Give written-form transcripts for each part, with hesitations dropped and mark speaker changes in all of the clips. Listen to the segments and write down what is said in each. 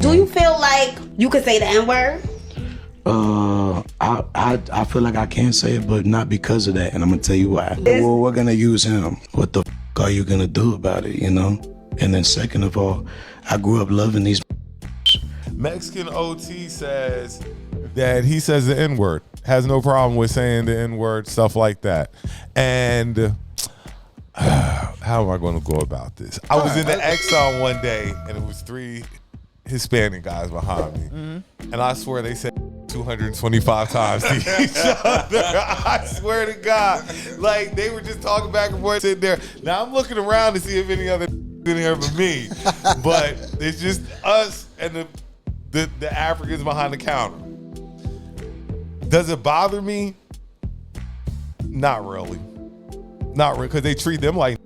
Speaker 1: Do you feel like you could say the N-word?
Speaker 2: I feel like I can say it, but not because of that, and I'm gonna tell you why. Well, we're gonna use him. What the are you gonna do about it, you know? And then second of all, I grew up loving these.
Speaker 3: Mexican OT says that he says the N-word, has no problem with saying the N-word, stuff like that. And how am I going to go about this? I was in the Exxon one day, and it was 3 Hispanic guys behind me, and I swear they said 225 times to each other. I swear to God, like they were just talking back and forth sitting there. Now I'm looking around to see if any other in here but me, but it's just us and the Africans behind the counter. Does it bother me? Not really. Not really, because they treat them like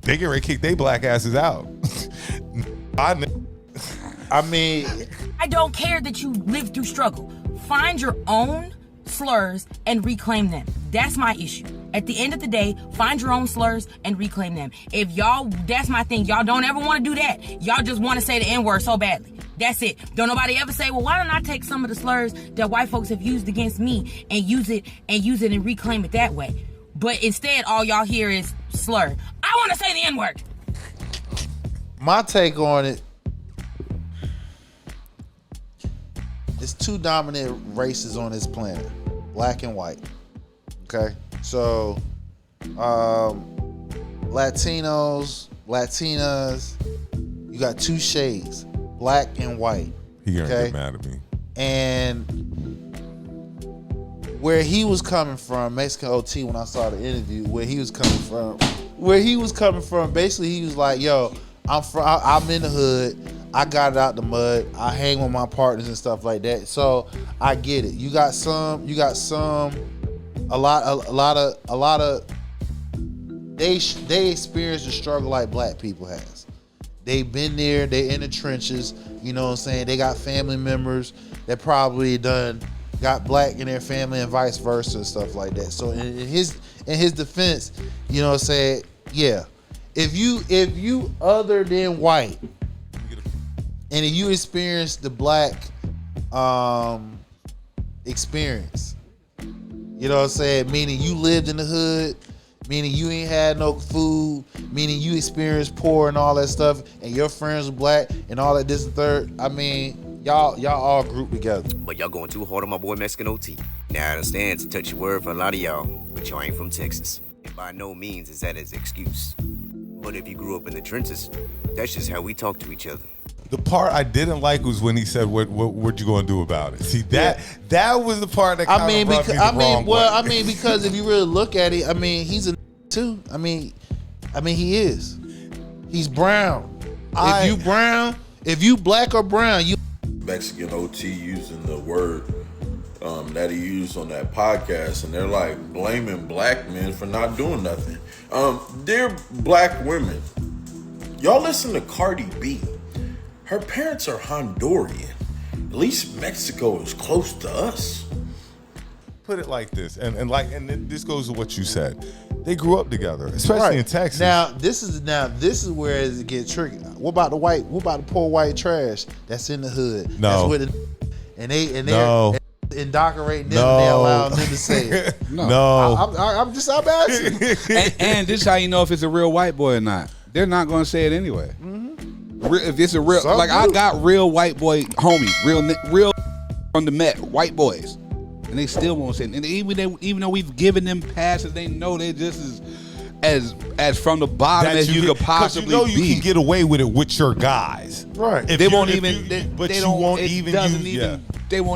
Speaker 3: they get ready to kick their black asses out.
Speaker 4: I mean,
Speaker 5: I don't care that you lived through struggle. Find your own slurs and reclaim them. That's my issue. At the end of the day, find your own slurs and reclaim them. If y'all, that's my thing. Y'all don't ever want to do that. Y'all just want to say the N-word so badly. That's it. Don't nobody ever say, well, why don't I take some of the slurs that white folks have used against me and use it and reclaim it that way. But instead, all y'all hear is slur. I want to say the N-word.
Speaker 4: My take on it, there's 2 dominant races on this planet, black and white. Okay? So, Latinos, Latinas, you got 2 shades, black and white.
Speaker 3: He gonna get mad at me.
Speaker 4: And where he was coming from, Mexican OT, when I saw the interview, where he was coming from, basically he was like, yo, I'm in the hood. I got it out the mud. I hang with my partners and stuff like that. So I get it. You got some. A lot of. They experience the struggle like black people has. They've been there. They in the trenches. You know what I'm saying? They got family members that probably got black in their family and vice versa and stuff like that. So in his defense, you know what I'm saying? Yeah. If you other than white, and if you experience the black experience, you know what I'm saying? Meaning you lived in the hood, meaning you ain't had no food, meaning you experienced poor and all that stuff, and your friends were black and all that this and third. I mean, y'all all grouped together.
Speaker 6: But y'all going too hard on my boy Mexican OT. Now I understand it's a touchy word for a lot of y'all, but y'all ain't from Texas. And by no means is that his excuse. But if you grew up in the trenches, that's just how we talk to each other.
Speaker 3: The part I didn't like was when he said, "What you gonna do about it?" See that was the part that kind of rubbed me the wrong way.
Speaker 4: I mean, because if you really look at it, I mean, he's a too. I mean, he is. He's brown. If you black or brown, you.
Speaker 7: Mexican OT using the word that he used on that podcast, and they're like blaming black men for not doing nothing. Dear black women, y'all listen to Cardi B. Her parents are Honduran. At least Mexico is close to us.
Speaker 3: Put it like this, and this goes to what you said. They grew up together, especially in Texas.
Speaker 4: Now this is where it gets tricky. What about the poor white trash that's in the hood?
Speaker 3: No.
Speaker 4: That's with they're indoctrinating them. And they allow them to say it.
Speaker 3: No.
Speaker 4: I'm asking.
Speaker 8: and this is how you know if it's a real white boy or not. They're not going to say it anyway. If it's a real, I got real white boy homies, real from the Met, white boys, and they still won't say it. And even though we've given them passes, they know they're just as from the bottom as you could possibly be.
Speaker 3: Because you can get away with it with your guys,
Speaker 4: right?
Speaker 3: They won't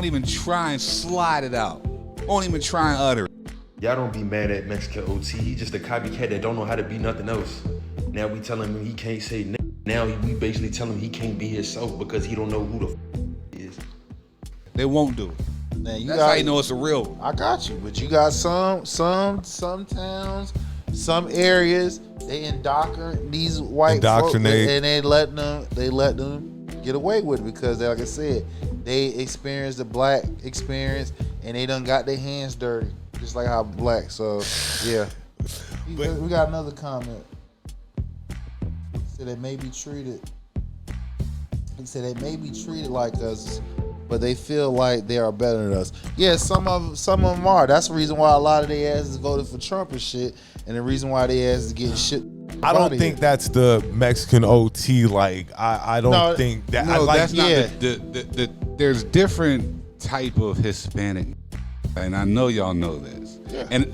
Speaker 3: even try and slide it out. Won't even try and utter it.
Speaker 9: Y'all don't be mad at Mexican OT. He just a copycat that don't know how to be nothing else. Now we telling him he can't say nothing. Now we basically tell him he can't be himself because he don't know who the is.
Speaker 8: They won't do it.
Speaker 4: Now
Speaker 8: That's how you know it's a real one.
Speaker 4: I got you, but you got some towns, some areas they indoctrinate these white folks, and they let them get away with it because, like I said, they experience the black experience and they done got their hands dirty, just like how black. So yeah, we got another comment. So they may be treated He said they may be treated like us, but they feel like they are better than us. Yeah, some of them are. That's the reason why a lot of their asses voted for Trump and shit, and the reason why their asses getting shit.
Speaker 3: I don't think that's the Mexican OT. Like I don't think that.
Speaker 8: No,
Speaker 3: like,
Speaker 8: that's not the there's different type of Hispanic, and I know y'all know this. Yeah, and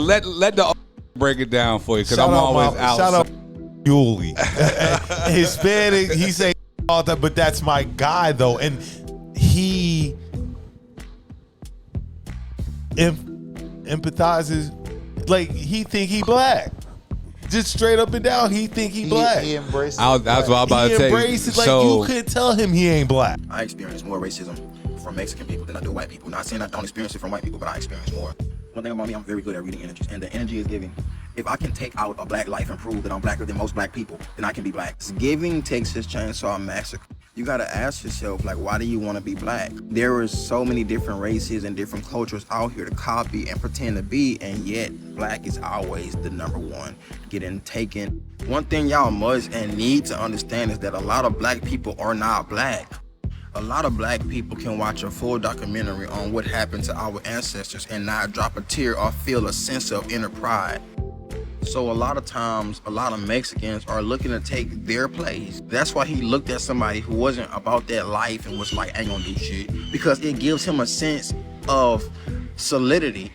Speaker 8: let the break it down for you because I'm always out.
Speaker 3: Shout out Yuli, Hispanic. He say all that, but that's my guy though, and he empathizes. Like he think he black. Just straight up and down, he think he black.
Speaker 4: He embraces
Speaker 8: it. That's what I'm about to tell you.
Speaker 3: He embraces like you couldn't tell him he ain't black.
Speaker 6: I experience more racism from Mexican people than I do white people. Not saying I don't experience it from white people, but I experience more. One thing about me, I'm very good at reading energies, and the energy is giving. If I can take out a black life and prove that I'm blacker than most black people, then I can be black. Giving takes his chainsaw massacre. You gotta ask yourself, like, why do you want to be black? There is so many different races and different cultures out here to copy and pretend to be, and yet black is always the number one getting taken. One thing y'all must and need to understand is that a lot of black people are not black. A lot of black people can watch a full documentary on what happened to our ancestors and not drop a tear or feel a sense of inner pride. So a lot of times, a lot of Mexicans are looking to take their place. That's why he looked at somebody who wasn't about that life and was like, I ain't gonna do shit. Because it gives him a sense of solidity,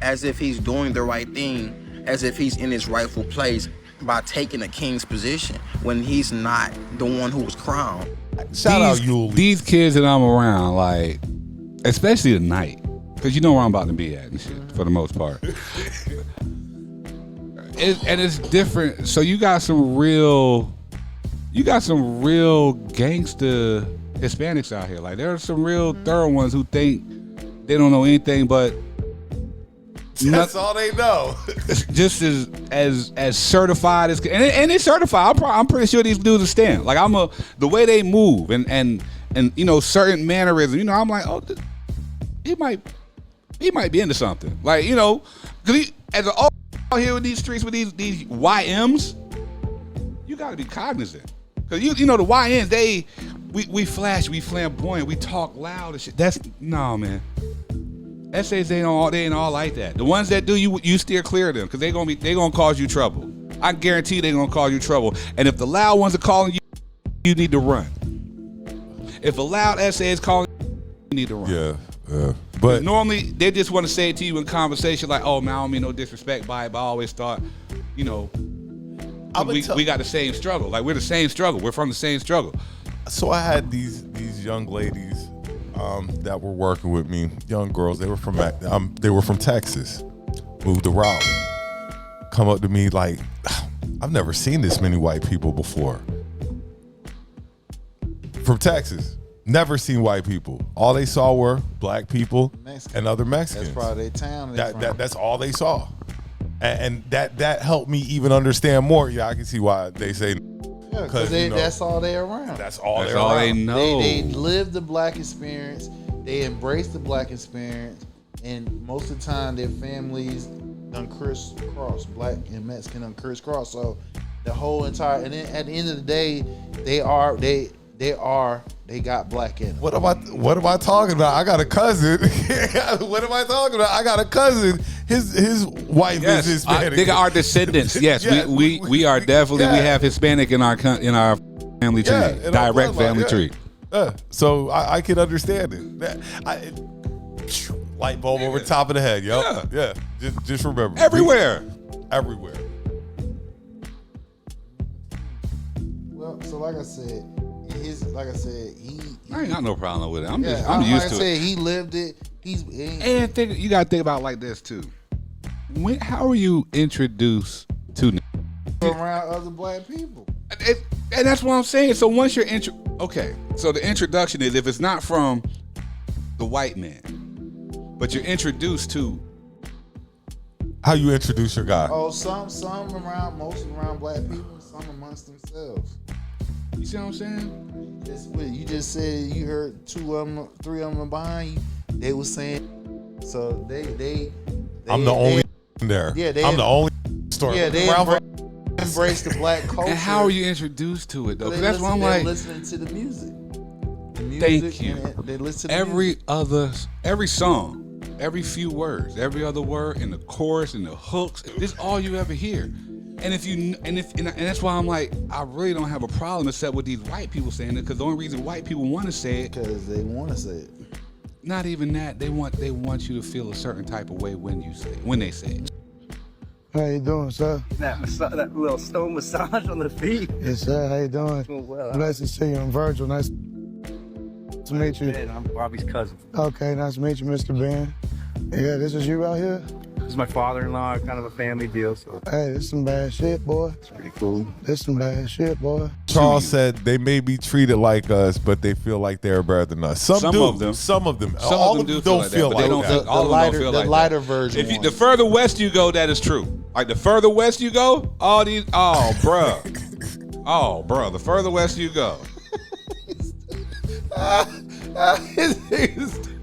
Speaker 6: as if he's doing the right thing, as if he's in his rightful place by taking a king's position when he's not the one who was crowned.
Speaker 3: Shout out Yuli.
Speaker 8: These kids that I'm around, like, especially at night, because you know where I'm about to be at and shit, for the most part. And it's different. So you got some real gangster Hispanics out here. Like there are some real thorough ones who think they don't know anything but
Speaker 3: that's all they know.
Speaker 8: Just as certified as and they certified. I'm pretty sure these dudes are stand. Like the way they move and you know certain mannerisms. You know I'm like he might be into something. Like you know because as an old out here with these streets with these YMs, you got to be cognizant because you know the YNs we flash, we flamboyant, we talk loud and shit. That's no man. Essays they ain't all like that. The ones that do you steer clear of them because they gonna cause you trouble. I guarantee they gonna cause you trouble. And if the loud ones are calling you, you need to run. If a loud essay is calling you need to run.
Speaker 3: Yeah. But
Speaker 8: normally they just want to say it to you in conversation like, oh man, I don't mean no disrespect by it, but I always thought, you know, we got the same struggle. Like we're the same struggle. We're from the same struggle.
Speaker 3: So I had these young ladies that were working with me, young girls. They were from Texas, moved to Raleigh. Come up to me like, I've never seen this many white people before. From Texas. Never seen white people. All they saw were black people and other Mexicans.
Speaker 4: That's probably their town.
Speaker 3: That's all they saw, and that helped me even understand more. Yeah, I can see why they say.
Speaker 4: Yeah, because that's all they around.
Speaker 3: That's all
Speaker 8: they know.
Speaker 4: They live the black experience. They embrace the black experience, and most of the time their families done crisscross, black and Mexican done crisscross. So the whole entire, and then at the end of the day, they got black in them.
Speaker 3: What am I talking about? I got a cousin. What am I talking about? I got a cousin. His wife is Hispanic.
Speaker 8: They got our descendants. Yes, we are definitely we have Hispanic in our family tree, direct family tree.
Speaker 3: So I can understand it. Light bulb over the top of the head, yo. Yeah. Just remember.
Speaker 8: Everywhere.
Speaker 4: Well, so like I said,
Speaker 8: I ain't got no problem with it. I'm used to it.
Speaker 4: Like I said, he lived it.
Speaker 8: And you gotta think about it like this too. How are you introduced to
Speaker 4: around other black people?
Speaker 8: And that's what I'm saying. So once you're so the introduction is if it's not from the white man, but you're introduced to.
Speaker 3: How you introduce your guy?
Speaker 4: Oh, most around black people, some amongst themselves.
Speaker 8: You see what I'm saying?
Speaker 4: You just said you heard 2 of them, 3 of them behind you. They was saying, so they
Speaker 3: I'm the only there.
Speaker 4: Yeah,
Speaker 3: I'm the only story.
Speaker 4: Yeah, they embrace the black culture.
Speaker 8: And how are you introduced to it though? 'Cause that's why I'm
Speaker 4: they're
Speaker 8: like,
Speaker 4: listening to the music.
Speaker 8: Thank you.
Speaker 4: They listen to
Speaker 8: every song, every few words, every other word in the chorus and the hooks. This is all you ever hear. And that's why I'm like, I really don't have a problem except with these white people saying it, because the only reason white people want to say it,
Speaker 4: because they want to say it.
Speaker 8: Not even that, they want you to feel a certain type of way when they say it.
Speaker 10: How you doing, sir?
Speaker 11: That little stone massage on the feet.
Speaker 10: Yes, sir. How you doing?
Speaker 11: Doing well.
Speaker 10: Nice to see you. I'm Virgil. Nice to meet you.
Speaker 11: Ben, I'm Bobby's cousin.
Speaker 10: Okay, nice to meet you, Mr. Ben. Yeah, this is you out here?
Speaker 11: This is my father-in-law, kind of a family deal. So
Speaker 10: Hey, this is some bad shit, boy.
Speaker 11: it's pretty cool.
Speaker 10: This is some bad shit, boy.
Speaker 3: Charles said they may be treated like us, but they feel like they're better than us. Some do.
Speaker 8: of them.
Speaker 3: Some of them.
Speaker 8: Some
Speaker 3: All
Speaker 8: of them do
Speaker 3: don't feel
Speaker 8: but they don't
Speaker 3: that.
Speaker 8: feel, all of them don't feel like
Speaker 4: The lighter
Speaker 8: that.
Speaker 4: version.
Speaker 8: If you, the further west you go, that is true. Like the further west you go, bruh. The further west you go.
Speaker 3: His niggas